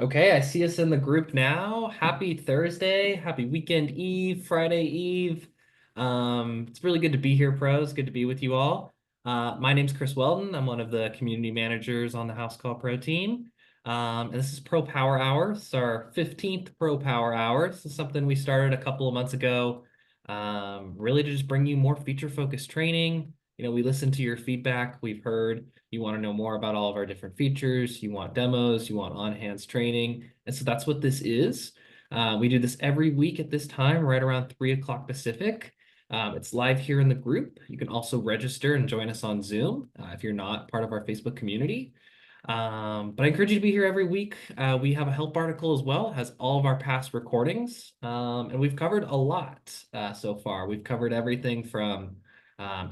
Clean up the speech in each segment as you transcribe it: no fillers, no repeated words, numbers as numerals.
Okay, I see us in the group now. Happy Thursday, happy weekend eve, Friday Eve. It's really good to be here, pros. Good to be with you all. My name's Chris Weldon. I'm one of the community managers on the Housecall Pro team. And this is Pro Power Hour. It's our 15th Pro Power Hour. This is something we started a couple of months ago, really to just bring you more feature-focused training. We listened to your feedback. We've heard you want to know more about all of our different features. You want demos, you want on-hands training. And so that's what this is. We do this every week at this time, right around 3 o'clock Pacific. It's live here in the group. You can also register and join us on Zoom if you're not part of our Facebook community. But I encourage you to be here every week. We have a help article as well, it has all of our past recordings. And we've covered a lot so far. We've covered everything from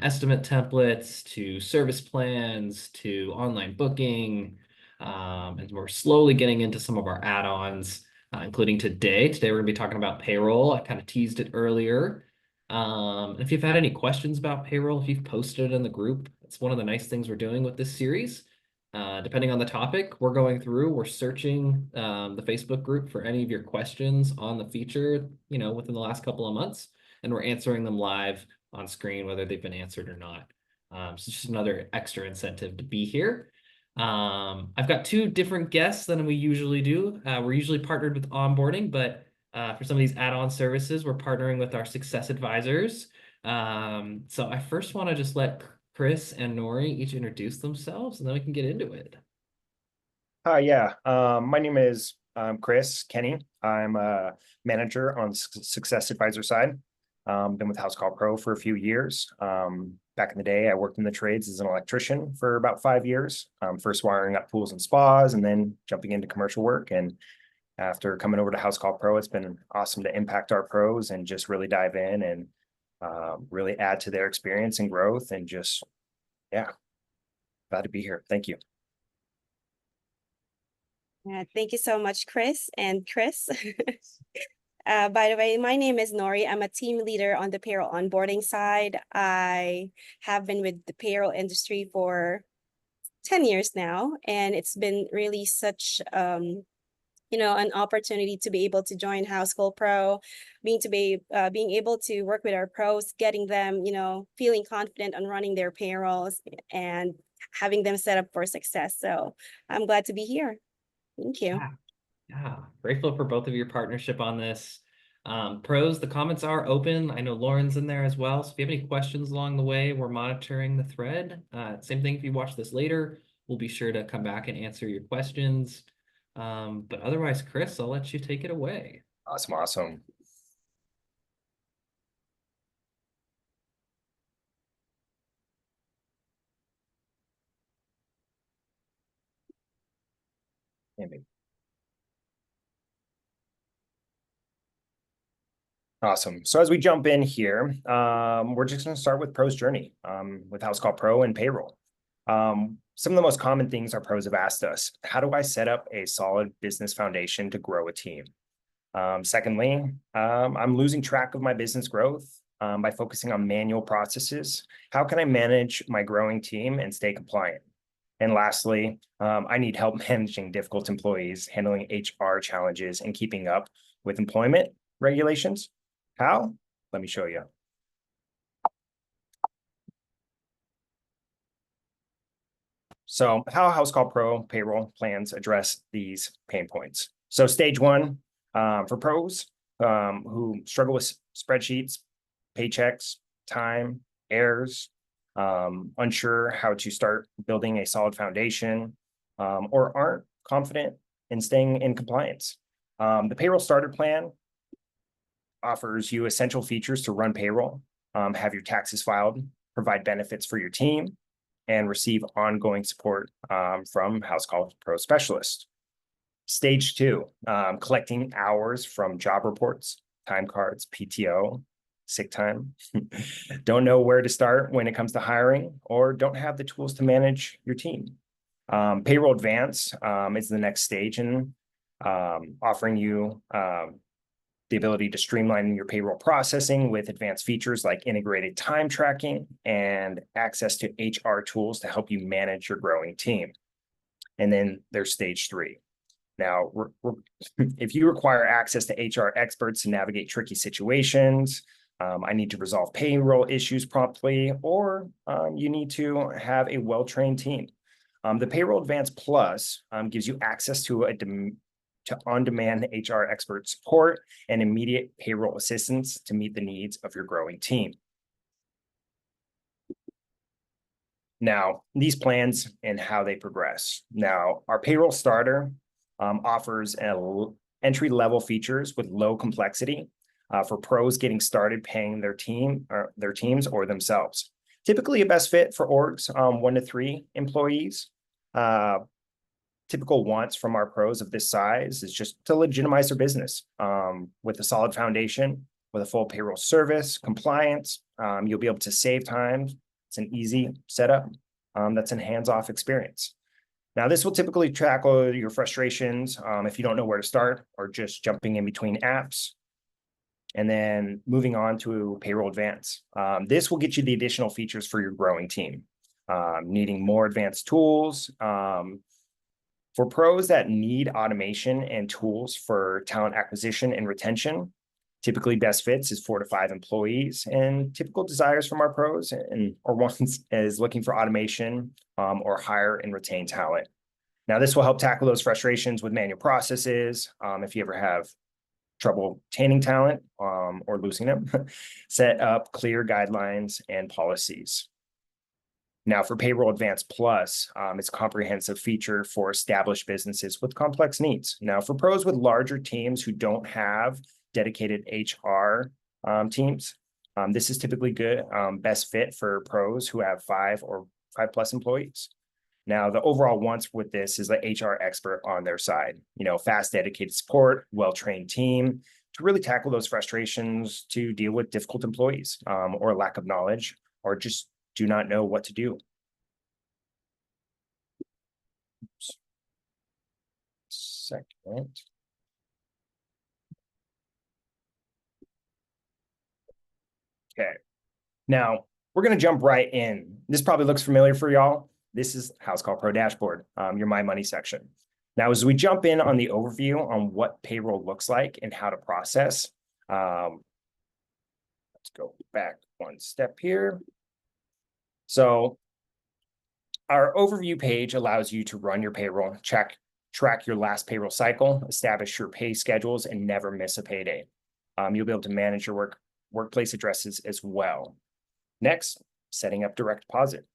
estimate templates to service plans to online booking. And we're slowly getting into some of our add-ons, including today. Today, we're going to be talking about payroll. I kind of teased it earlier. If you've had any questions about payroll, if you've posted it in the group, it's one of the nice things we're doing with this series. Depending on the topic we're searching the Facebook group for any of your questions on the feature, within the last couple of months, and we're answering them live on screen, whether they've been answered or not. So it's just another extra incentive to be here. I've got two different guests than we usually do. We're usually partnered with onboarding, but for some of these add-on services, we're partnering with our success advisors. So I first want to just let Chris and Nori each introduce themselves, and then we can get into it. Hi, yeah. My name is Chris Kenny. I'm a manager on the Success Advisor side. Been with Housecall Pro for a few years. Back in the day, I worked in the trades as an electrician for about 5 years. First wiring up pools and spas, and then jumping into commercial work. And after coming over to Housecall Pro, it's been awesome to impact our pros and just really dive in and really add to their experience and growth. And just, yeah, glad to be here. Thank you. Thank you so much, Chris and Chris. By the way, my name is Nori. I'm a team leader on the payroll onboarding side. I have been with the payroll industry for 10 years now, and it's been really such an opportunity to be able to join Housecall Pro, being able to work with our pros, getting them, feeling confident on running their payrolls and having them set up for success. So I'm glad to be here. Thank you. Yeah, yeah. Grateful for both of your partnership on this. Pros, the comments are open. I know Lauren's in there as well. So if you have any questions along the way, we're monitoring the thread. Same thing if you watch this later, we'll be sure to come back and answer your questions. But otherwise, Chris, I'll let you take it away. Awesome. Maybe. Awesome. So as we jump in here, we're just going to start with Pro's journey with Housecall Pro and payroll. Some of the most common things our pros have asked us: how do I set up a solid business foundation to grow a team? Secondly, I'm losing track of my business growth by focusing on manual processes. How can I manage my growing team and stay compliant? And lastly, I need help managing difficult employees, handling HR challenges, and keeping up with employment regulations. How? Let me show you. So how Housecall Pro payroll plans address these pain points. So stage one, for pros who struggle with spreadsheets, paychecks, time, errors, unsure how to start building a solid foundation, or aren't confident in staying in compliance. The payroll starter plan offers you essential features to run payroll, have your taxes filed, provide benefits for your team, and receive ongoing support from Housecall Pro specialists. Stage two, collecting hours from job reports, time cards, PTO, sick time. Don't know where to start when it comes to hiring, or don't have the tools to manage your team. Payroll Advance is the next stage in offering you the ability to streamline your payroll processing with advanced features like integrated time tracking and access to HR tools to help you manage your growing team. And then there's stage three. Now, if you require access to HR experts to navigate tricky situations, I need to resolve payroll issues promptly, or you need to have a well-trained team. The Payroll Advanced Plus gives you access to on-demand HR expert support and immediate payroll assistance to meet the needs of your growing team. Now, these plans and how they progress. Now, our Payroll Starter offers entry-level features with low complexity for pros getting started paying their teams or themselves. Typically a best fit for orgs 1 to 3 employees. Typical wants from our pros of this size is just to legitimize their business with a solid foundation, with a full payroll service, compliance. You'll be able to save time. It's an easy setup. That's a hands-off experience. Now, this will typically tackle your frustrations if you don't know where to start or just jumping in between apps. And then moving on to Payroll Advance. This will get you the additional features for your growing team. Needing more advanced tools. For pros that need automation and tools for talent acquisition and retention, typically best fits is 4 to 5 employees, and typical desires from our pros or ones is looking for automation or hire and retain talent. Now, this will help tackle those frustrations with manual processes. If you ever have trouble obtaining talent or losing them, set up clear guidelines and policies. Now, for Payroll Advanced Plus, it's a comprehensive feature for established businesses with complex needs. Now, for pros with larger teams who don't have dedicated HR teams, this is typically good, best fit for pros who have 5 or 5+ employees. Now, the overall wants with this is the HR expert on their side, fast, dedicated support, well-trained team to really tackle those frustrations, to deal with difficult employees or lack of knowledge, or just do not know what to do. Oops. Second. Okay. Now, we're going to jump right in. This probably looks familiar for y'all. This is Housecall Pro dashboard, your My Money section. Now, as we jump in on the overview on what payroll looks like and how to process, let's go back one step here. So our overview page allows you to run your payroll, track your last payroll cycle, establish your pay schedules, and never miss a payday. You'll be able to manage your workplace addresses as well. Next, setting up direct deposit.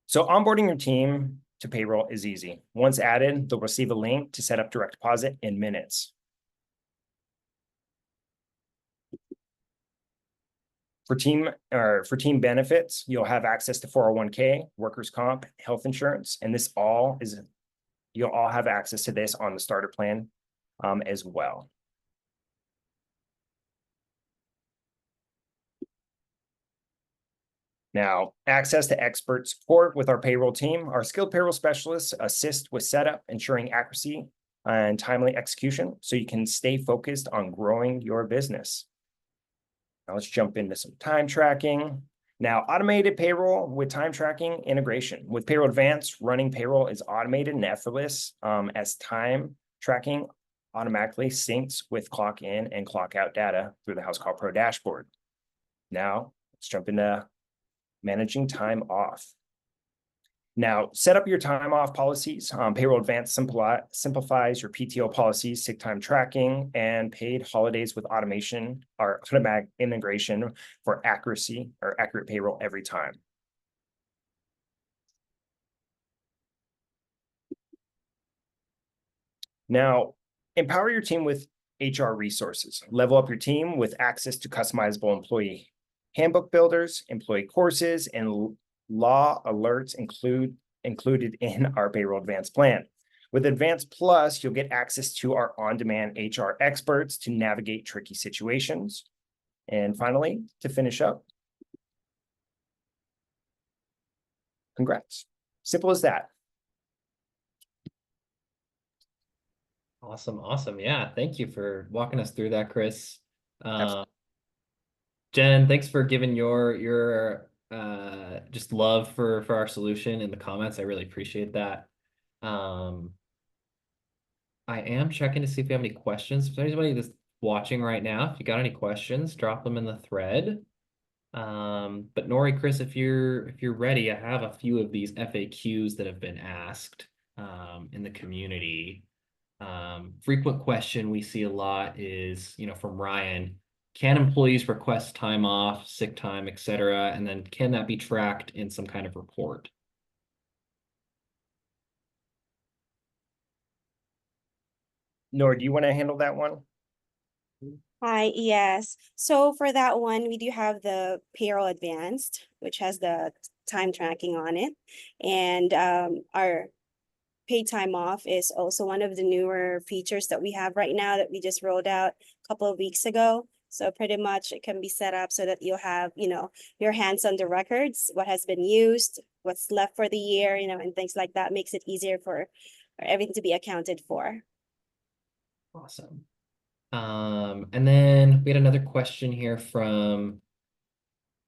So onboarding your team to payroll is easy. Once added, they'll receive a link to set up direct deposit in minutes. For team benefits, you'll have access to 401k, workers' comp, health insurance, and you'll all have access to this on the starter plan as well. Now, access to expert support with our payroll team. Our skilled payroll specialists assist with setup, ensuring accuracy and timely execution so you can stay focused on growing your business. Now let's jump into some time tracking. Now, automated payroll with time tracking integration. With Payroll Advanced, running payroll is automated and effortless as time tracking automatically syncs with clock in and clock out data through the Housecall Pro dashboard. Now, let's jump into managing time off. Now, set up your time off policies. Payroll Advanced simplifies your PTO policies, sick time tracking, and paid holidays with automation or automatic integration for accuracy or accurate payroll every time. Now, empower your team with HR resources. Level up your team with access to customizable employee handbook builders, employee courses, and law alerts included in our Payroll Advanced plan. With Advanced Plus, you'll get access to our on-demand HR experts to navigate tricky situations. And finally, to finish up, congrats. Simple as that. Awesome. Yeah, thank you for walking us through that, Chris. Jen, thanks for giving your just love for our solution in the comments. I really appreciate that. I am checking to see if we have any questions. If there's anybody that's watching right now, if you got any questions, drop them in the thread. But Nori, Chris, if you're ready, I have a few of these FAQs that have been asked in the community. Frequent question we see a lot is, from Ryan, can employees request time off, sick time, etc., and then can that be tracked in some kind of report? Nor, do you want to handle that one? Hi, yes. So for that one, we do have the Payroll Advanced, which has the time tracking on it. And our paid time off is also one of the newer features that we have right now that we just rolled out a couple of weeks ago. So pretty much it can be set up so that you'll have, your hands on the records, what has been used, what's left for the year, and things like that makes it easier for everything to be accounted for. Awesome. And then we had another question here from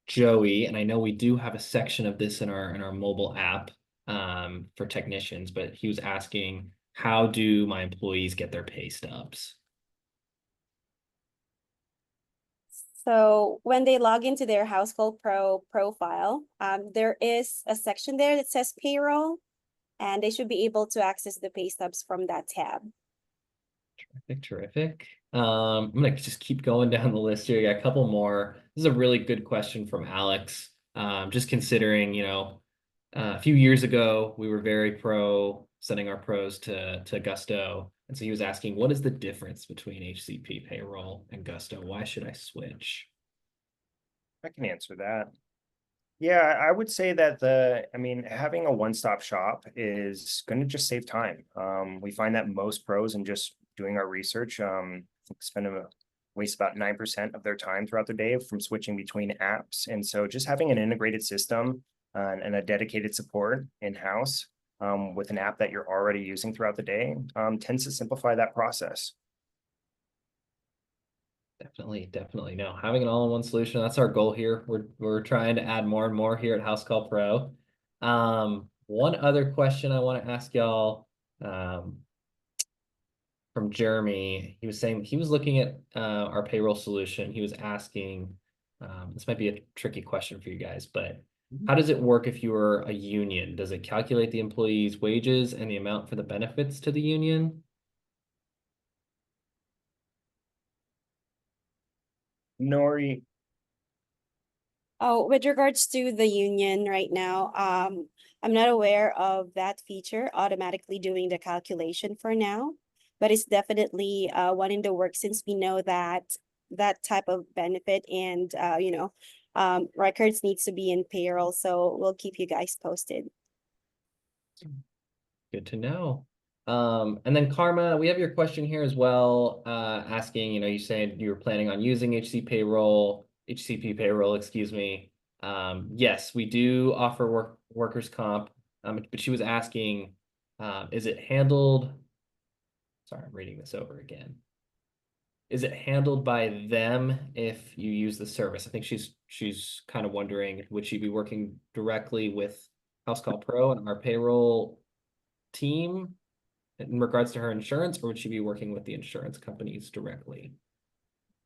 Joey, and I know we do have a section of this in our mobile app for technicians, but he was asking, how do my employees get their pay stubs? So when they log into their Housecall Pro profile, there is a section there that says payroll, and they should be able to access the pay stubs from that tab. Terrific. I'm gonna just keep going down the list here. I got a couple more. This is a really good question from Alex. Just considering, a few years ago, we were very pro sending our pros to Gusto. And so he was asking, what is the difference between HCP payroll and Gusto? Why should I switch? I can answer that. Yeah, I would say that having a one-stop shop is going to just save time. We find that most pros, and just doing our research, waste about 9% of their time throughout the day from switching between apps. And so just having an integrated system and a dedicated support in-house with an app that you're already using throughout the day tends to simplify that process. Definitely. No, having an all-in-one solution, that's our goal here. We're trying to add more and more here at Housecall Pro. One other question I want to ask y'all from Jeremy. He was saying he was looking at our payroll solution. He was asking, this might be a tricky question for you guys, but how does it work if you are a union? Does it calculate the employee's wages and the amount for the benefits to the union? Nori. Oh, with regards to the union right now, I'm not aware of that feature automatically doing the calculation for now, but it's definitely one in the works since we know that that type of benefit and records needs to be in payroll. So we'll keep you guys posted. Good to know. And then Karma, we have your question here as well, asking, you said you were planning on using HCP payroll, excuse me. Yes, we do offer workers' comp, but she was asking, is it handled? Sorry, I'm reading this over again. Is it handled by them if you use the service? I think she's kind of wondering, would she be working directly with Housecall Pro and our payroll team in regards to her insurance, or would she be working with the insurance companies directly?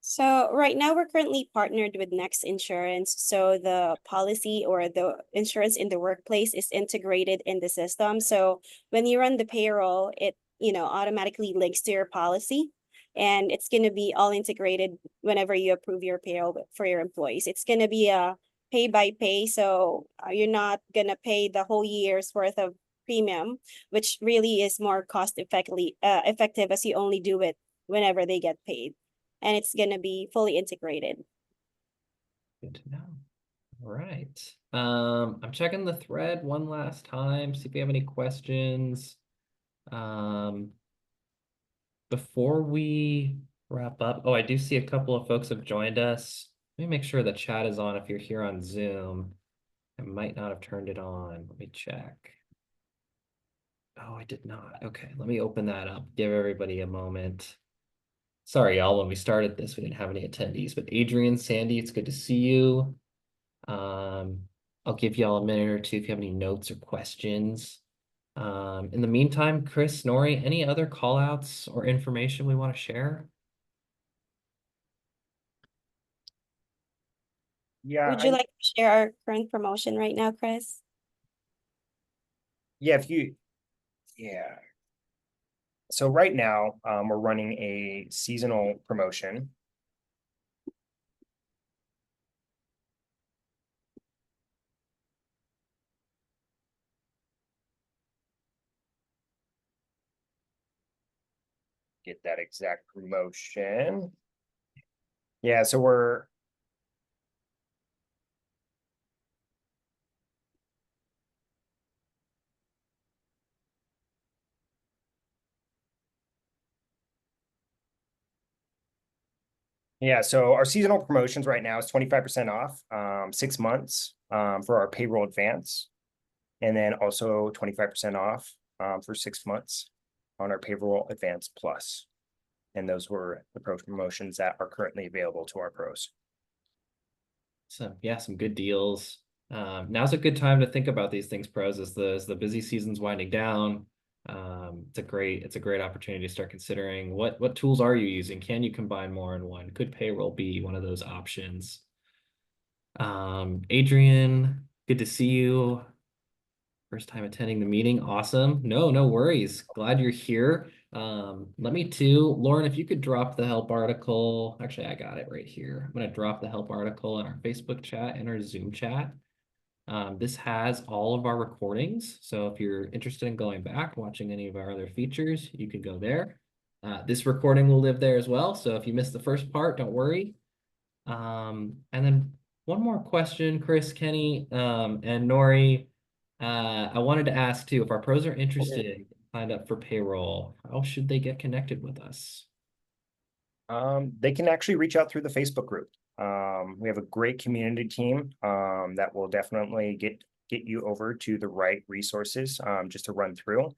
So right now we're currently partnered with Next Insurance. So the policy or the insurance in the workplace is integrated in the system. So when you run the payroll, it, automatically links to your policy, and it's going to be all integrated whenever you approve your payroll for your employees. It's going to be a pay by pay. So you're not going to pay the whole year's worth of premium, which really is more effective as you only do it whenever they get paid. And it's going to be fully integrated. Good to know. All right. I'm checking the thread one last time, see if we have any questions. Before we wrap up, I do see a couple of folks have joined us. Let me make sure the chat is on if you're here on Zoom. I might not have turned it on. Let me check. Oh, I did not. Okay, let me open that up. Give everybody a moment. Sorry, y'all, when we started this, we didn't have any attendees, but Adrian, Sandy, it's good to see you. I'll give y'all a minute or two if you have any notes or questions. In the meantime, Chris, Nori, any other call outs or information we want to share? Yeah, Would you like to share our current promotion right now, Chris? yeah, so right now, we're running a seasonal promotion. Get that exact promotion. Yeah, so so our seasonal promotions right now is 25% off, 6 months, for our payroll advance. And then also 25% off, for 6 months on our payroll advance plus. And those were the pro promotions that are currently available to our pros. So yeah, some good deals. Now's a good time to think about these things, pros, as the busy season's winding down. It's a great opportunity to start considering what tools are you using? Can you combine more in one? Could payroll be one of those options? Adrian, good to see you. First time attending the meeting. Awesome. No worries. Glad you're here. Let me too. Lauren, if you could drop the help article. Actually, I got it right here. I'm going to drop the help article in our Facebook chat and our Zoom chat. This has all of our recordings. So if you're interested in going back, watching any of our other features, you can go there. This recording will live there as well. So if you missed the first part, don't worry. And then one more question, Chris, Kenny, and Nori. I wanted to ask too, if our pros are interested, signed up for payroll, how should they get connected with us? They can actually reach out through the Facebook group. We have a great community team, that will definitely get you over to the right resources, just to run through.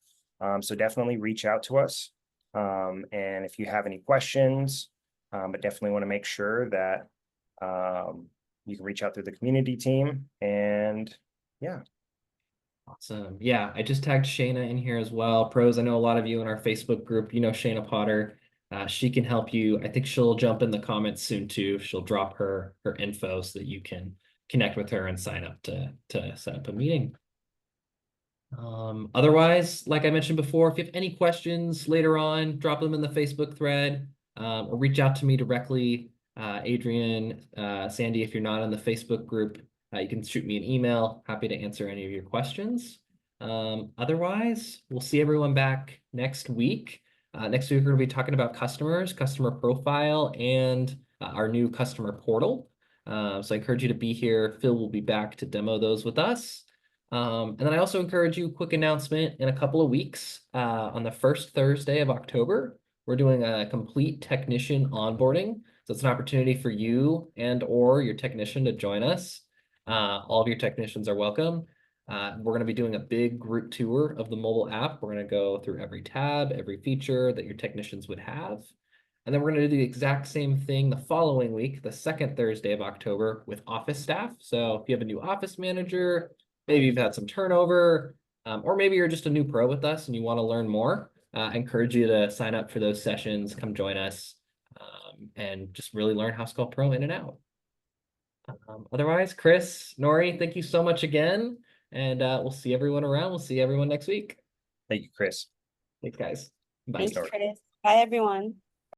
So definitely reach out to us. And if you have any questions, but definitely want to make sure that, you can reach out through the community team, and yeah. Awesome. Yeah, I just tagged Shayna in here as well. Pros, I know a lot of you in our Facebook group, you know Shayna Potter. She can help you. I think she'll jump in the comments soon too. She'll drop her info so that you can connect with her and sign up to set up a meeting. Otherwise, like I mentioned before, if you have any questions later on, drop them in the Facebook thread, or reach out to me directly. Adrian, Sandy, if you're not in the Facebook group, you can shoot me an email. Happy to answer any of your questions. Otherwise, we'll see everyone back next week. Next week, we're going to be talking about customers, customer profile, and our new customer portal. So I encourage you to be here. Phil will be back to demo those with us. And then I also encourage you, quick announcement, in a couple of weeks, on the first Thursday of October, we're doing a complete technician onboarding. So it's an opportunity for you and or your technician to join us. All of your technicians are welcome. We're going to be doing a big group tour of the mobile app. We're going to go through every tab, every feature that your technicians would have. And then we're going to do the exact same thing the following week, the second Thursday of October, with office staff. So if you have a new office manager, maybe you've had some turnover, or maybe you're just a new pro with us and you want to learn more, I encourage you to sign up for those sessions, come join us, and just really learn Housecall Pro in and out. Otherwise, Chris, Nori, thank you so much again. And we'll see everyone around. We'll see everyone next week. Thank you, Chris. Thanks, guys. Bye. Thanks, Chris. Bye, everyone.